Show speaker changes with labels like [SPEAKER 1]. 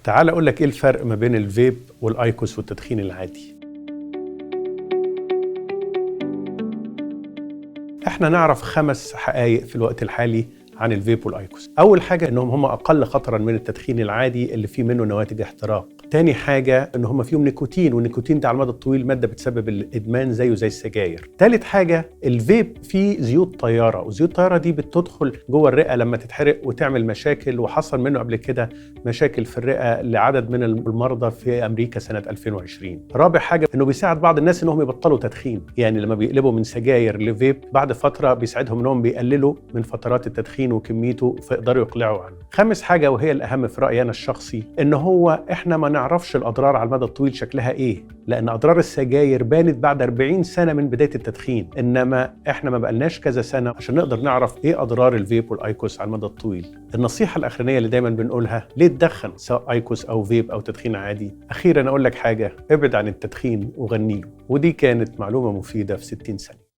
[SPEAKER 1] تعال أقول لك إيه الفرق ما بين الفيب والأيكوس والتدخين العادي. إحنا نعرف 5 حقائق في الوقت الحالي عن الفيب والأيكوس. أول حاجة إنهم هم أقل خطراً من التدخين العادي اللي فيه منه نواتج احتراق. تاني حاجة إن هم فيهم نيكوتين، والنيكوتين ده على المدى الطويل مادة بتسبب الإدمان زيه زي السجاير. تالت حاجة الفيب فيه زيوت طيارة، وزيوت الطيارة دي بتدخل جوه الرئة لما تتحرق وتعمل مشاكل، وحصل منه قبل كده مشاكل في الرئة لعدد من المرضى في أمريكا سنة 2020. رابع حاجة إنه بيساعد بعض الناس إنهم يبطلوا تدخين، يعني لما بيقلبوا من سجاير لفيب بعد فترة بيساعدهم إنهم بيقللوا من فترات التدخين وكميته فيقدروا يقلعوا عنه. خامس حاجة وهي الأهم في رأيي أنا الشخصي، إن هو إحنا ما نعرفش الأضرار على المدى الطويل شكلها إيه، لأن أضرار السجاير بانت بعد 40 سنة من بداية التدخين، إنما إحنا ما بقالناش كذا سنة عشان نقدر نعرف إيه أضرار الفيب والأيكوس على المدى الطويل. النصيحة الأخرانية اللي دايما بنقولها، ليه تدخن سواء أيكوس أو فيب أو تدخين عادي؟ أخيرا أقول لك حاجة، ابعد عن التدخين وغني له. ودي كانت معلومة مفيدة في 60 ثانية.